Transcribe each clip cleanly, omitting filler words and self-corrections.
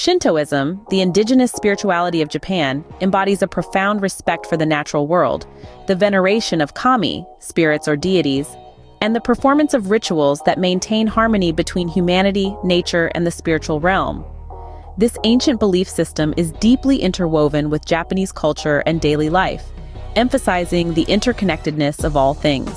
Shintoism, the indigenous spirituality of Japan, embodies a profound respect for the natural world, the veneration of kami, spirits or deities, and the performance of rituals that maintain harmony between humanity, nature, and the spiritual realm. This ancient belief system is deeply interwoven with Japanese culture and daily life, emphasizing the interconnectedness of all things.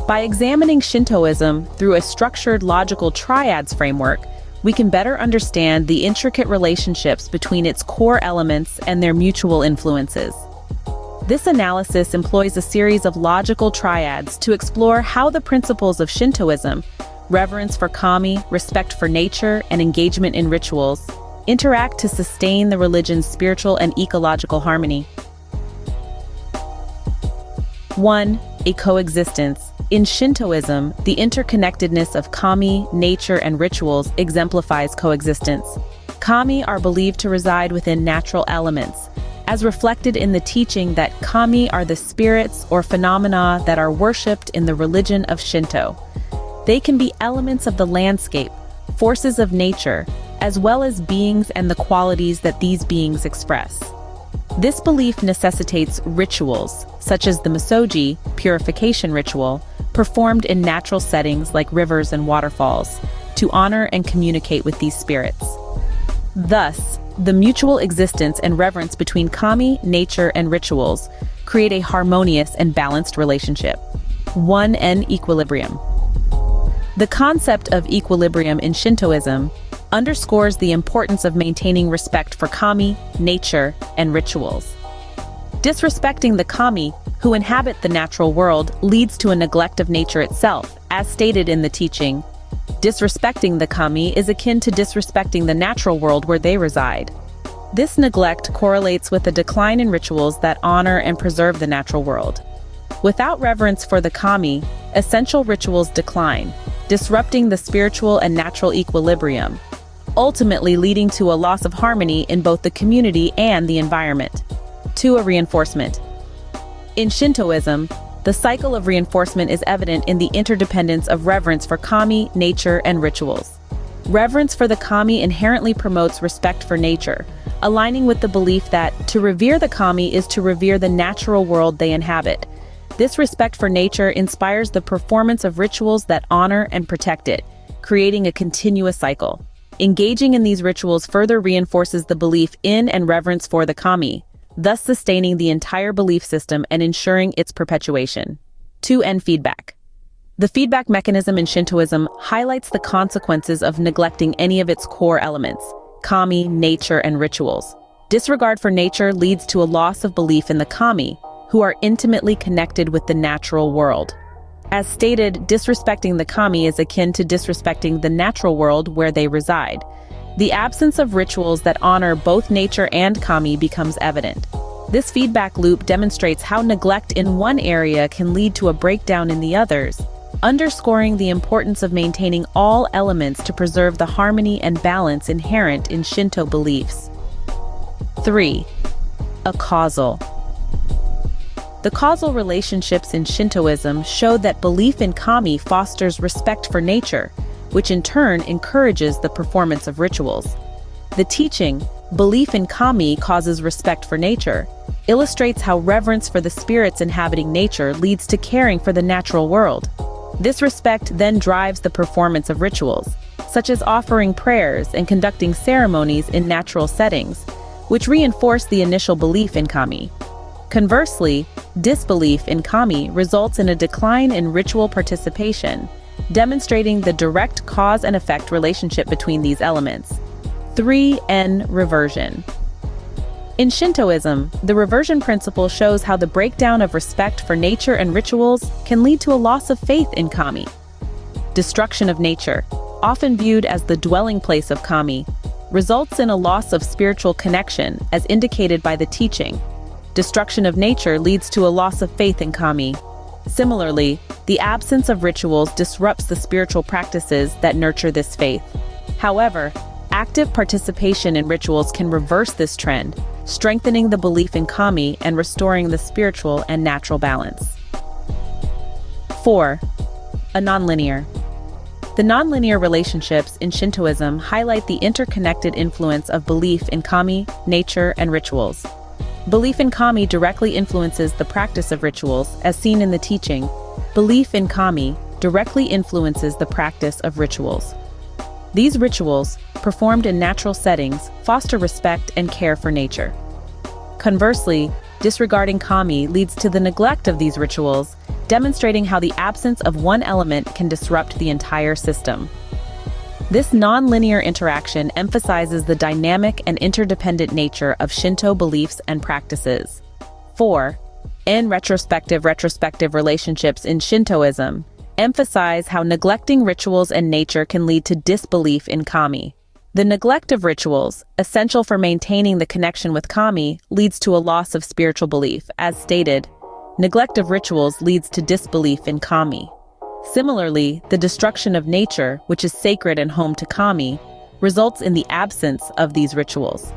By examining Shintoism through a structured logical triads framework, we can better understand the intricate relationships between its core elements and their mutual influences. This analysis employs a series of logical triads to explore how the principles of Shintoism, reverence for kami, respect for nature, and engagement in rituals, interact to sustain the religion's spiritual and ecological harmony. 1. A coexistence. In Shintoism, the interconnectedness of kami, nature, and rituals exemplifies coexistence. Kami are believed to reside within natural elements, as reflected in the teaching that kami are the spirits or phenomena that are worshipped in the religion of Shinto. They can be elements of the landscape, forces of nature, as well as beings and the qualities that these beings express. This belief necessitates rituals, such as the misogi, purification ritual, performed in natural settings like rivers and waterfalls, to honor and communicate with these spirits. Thus, the mutual existence and reverence between kami, nature, and rituals create a harmonious and balanced relationship. 1N equilibrium. The concept of equilibrium in Shintoism underscores the importance of maintaining respect for kami, nature, and rituals. Disrespecting the kami, who inhabit the natural world, leads to a neglect of nature itself, as stated in the teaching. Disrespecting the kami is akin to disrespecting the natural world where they reside. This neglect correlates with a decline in rituals that honor and preserve the natural world. Without reverence for the kami, essential rituals decline, disrupting the spiritual and natural equilibrium, ultimately leading to a loss of harmony in both the community and the environment. 2. A reinforcement. In Shintoism, the cycle of reinforcement is evident in the interdependence of reverence for kami, nature, and rituals. Reverence for the kami inherently promotes respect for nature, aligning with the belief that to revere the kami is to revere the natural world they inhabit. This respect for nature inspires the performance of rituals that honor and protect it, creating a continuous cycle. Engaging in these rituals further reinforces the belief in and reverence for the kami, thus sustaining the entire belief system and ensuring its perpetuation. 2N feedback. The feedback mechanism in Shintoism highlights the consequences of neglecting any of its core elements, kami, nature, and rituals. Disregard for nature leads to a loss of belief in the kami, who are intimately connected with the natural world. As stated, disrespecting the kami is akin to disrespecting the natural world where they reside. The absence of rituals that honor both nature and kami becomes evident. This feedback loop demonstrates how neglect in one area can lead to a breakdown in the others, underscoring the importance of maintaining all elements to preserve the harmony and balance inherent in Shinto beliefs. 3. A causal. The causal relationships in Shintoism show that belief in kami fosters respect for nature, which in turn encourages the performance of rituals. The teaching, belief in kami causes respect for nature, illustrates how reverence for the spirits inhabiting nature leads to caring for the natural world. This respect then drives the performance of rituals, such as offering prayers and conducting ceremonies in natural settings, which reinforce the initial belief in kami. Conversely, disbelief in kami results in a decline in ritual participation, demonstrating the direct cause and effect relationship between these elements. 3N reversion. In Shintoism, the reversion principle shows how the breakdown of respect for nature and rituals can lead to a loss of faith in kami. Destruction of nature, often viewed as the dwelling place of kami, results in a loss of spiritual connection, as indicated by the teaching. Destruction of nature leads to a loss of faith in kami. Similarly, the absence of rituals disrupts the spiritual practices that nurture this faith. However, active participation in rituals can reverse this trend, strengthening the belief in kami and restoring the spiritual and natural balance. 4. A nonlinear. The nonlinear relationships in Shintoism highlight the interconnected influence of belief in kami, nature, and rituals. Belief in kami directly influences the practice of rituals, as seen in the teaching. Belief in kami directly influences the practice of rituals. These rituals, performed in natural settings, foster respect and care for nature. Conversely, disregarding kami leads to the neglect of these rituals, demonstrating how the absence of one element can disrupt the entire system. This non-linear interaction emphasizes the dynamic and interdependent nature of Shinto beliefs and practices. 4. Retrospective relationships in Shintoism emphasize how neglecting rituals and nature can lead to disbelief in kami. The neglect of rituals, essential for maintaining the connection with kami, leads to a loss of spiritual belief. As stated, neglect of rituals leads to disbelief in kami. Similarly, the destruction of nature, which is sacred and home to kami, results in the absence of these rituals.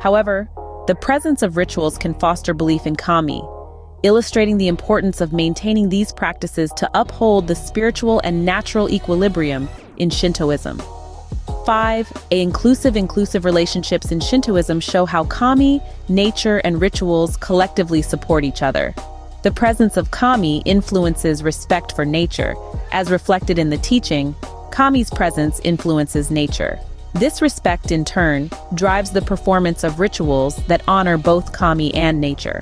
However, the presence of rituals can foster belief in kami, illustrating the importance of maintaining these practices to uphold the spiritual and natural equilibrium in Shintoism. 5. Inclusive relationships in Shintoism show how kami, nature, and rituals collectively support each other. The presence of kami influences respect for nature. As reflected in the teaching, kami's presence influences nature. This respect, in turn, drives the performance of rituals that honor both kami and nature.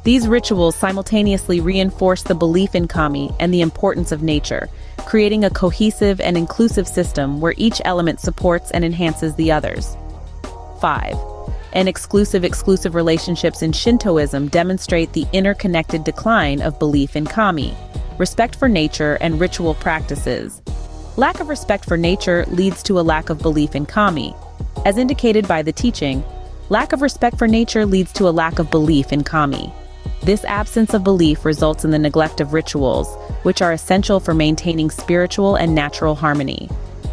These rituals simultaneously reinforce the belief in kami and the importance of nature, creating a cohesive and inclusive system where each element supports and enhances the others. 5. Exclusive relationships in Shintoism demonstrate the interconnected decline of belief in kami, respect for nature, and ritual practices. Lack of respect for nature leads to a lack of belief in kami. As indicated by the teaching, lack of respect for nature leads to a lack of belief in kami. This absence of belief results in the neglect of rituals, which are essential for maintaining spiritual and natural harmony.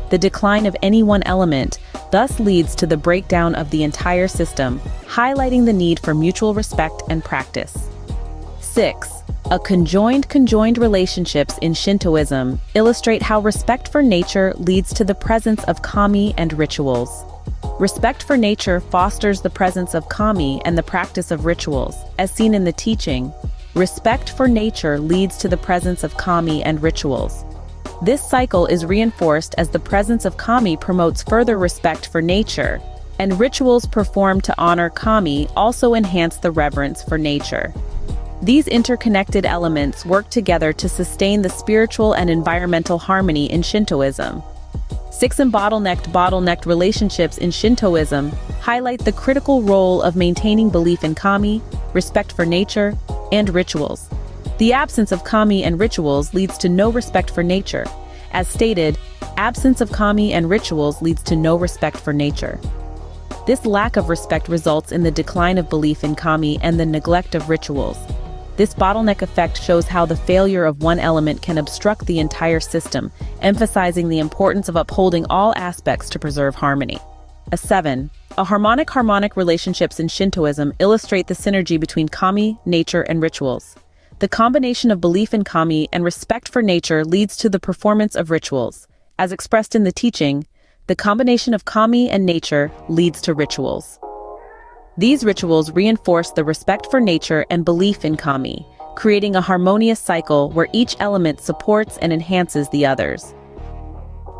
The decline of any one element thus leads to the breakdown of the entire system, highlighting the need for mutual respect and practice. 6. Conjoined relationships in Shintoism illustrate how respect for nature leads to the presence of kami and rituals. Respect for nature fosters the presence of kami and the practice of rituals. As seen in the teaching, respect for nature leads to the presence of kami and rituals. This cycle is reinforced as the presence of kami promotes further respect for nature, and rituals performed to honor kami also enhance the reverence for nature. These interconnected elements work together to sustain the spiritual and environmental harmony in Shintoism. 6. Bottlenecked relationships in Shintoism highlight the critical role of maintaining belief in kami, respect for nature, and rituals. The absence of kami and rituals leads to no respect for nature. As stated, absence of kami and rituals leads to no respect for nature. This lack of respect results in the decline of belief in kami and the neglect of rituals. This bottleneck effect shows how the failure of one element can obstruct the entire system, emphasizing the importance of upholding all aspects to preserve harmony. 7. Harmonic relationships in Shintoism illustrate the synergy between kami, nature, and rituals. The combination of belief in kami and respect for nature leads to the performance of rituals. As expressed in the teaching, the combination of kami and nature leads to rituals. These rituals reinforce the respect for nature and belief in kami, creating a harmonious cycle where each element supports and enhances the others.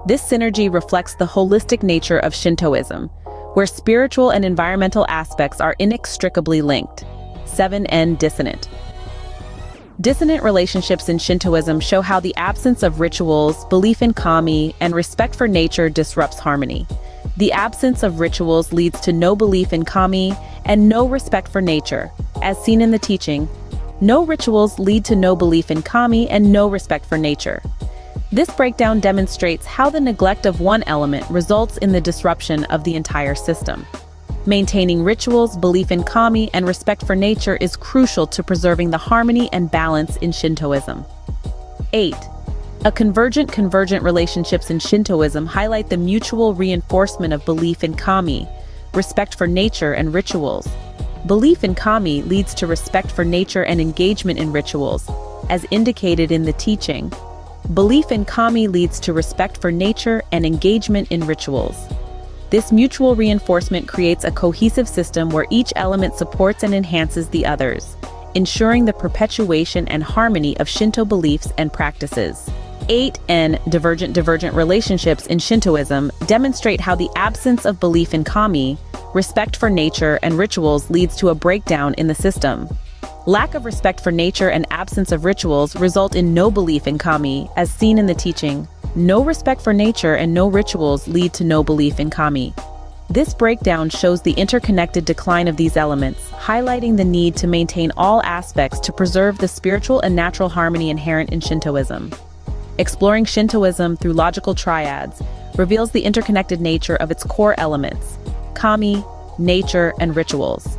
This synergy reflects the holistic nature of Shintoism, where spiritual and environmental aspects are inextricably linked. 7. Dissonant relationships in Shintoism show how the absence of rituals, belief in kami, and respect for nature disrupts harmony. The absence of rituals leads to no belief in kami and no respect for nature. As seen in the teaching, no rituals lead to no belief in kami and no respect for nature. This breakdown demonstrates how the neglect of one element results in the disruption of the entire system. Maintaining rituals, belief in kami, and respect for nature is crucial to preserving the harmony and balance in Shintoism. 8. Convergent relationships in Shintoism highlight the mutual reinforcement of belief in kami, respect for nature, and rituals. Belief in kami leads to respect for nature and engagement in rituals, as indicated in the teaching. Belief in kami leads to respect for nature and engagement in rituals. This mutual reinforcement creates a cohesive system where each element supports and enhances the others, ensuring the perpetuation and harmony of Shinto beliefs and practices. 8 and divergent relationships in Shintoism demonstrate how the absence of belief in kami, respect for nature and rituals, leads to a breakdown in the system. Lack of respect for nature and absence of rituals result in no belief in kami, as seen in the teaching. No respect for nature and no rituals lead to no belief in kami. This breakdown shows the interconnected decline of these elements, highlighting the need to maintain all aspects to preserve the spiritual and natural harmony inherent in Shintoism. Exploring Shintoism through logical triads reveals the interconnected nature of its core elements: kami, nature, and rituals.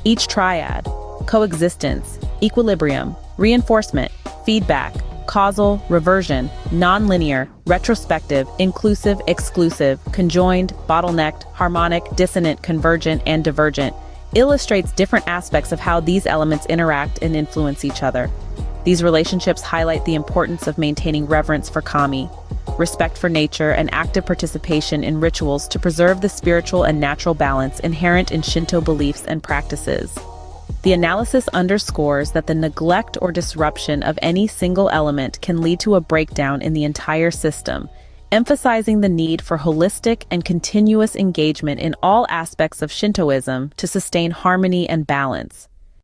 Each triad, coexistence, equilibrium, reinforcement, feedback, causal, reversion, nonlinear, retrospective, inclusive, exclusive, conjoined, bottlenecked, harmonic, dissonant, convergent, and divergent, illustrates different aspects of how these elements interact and influence each other. These relationships highlight the importance of maintaining reverence for kami, respect for nature, and active participation in rituals to preserve the spiritual and natural balance inherent in Shinto beliefs and practices. The analysis underscores that the neglect or disruption of any single element can lead to a breakdown in the entire system, emphasizing the need for holistic and continuous engagement in all aspects of Shintoism to sustain harmony and balance.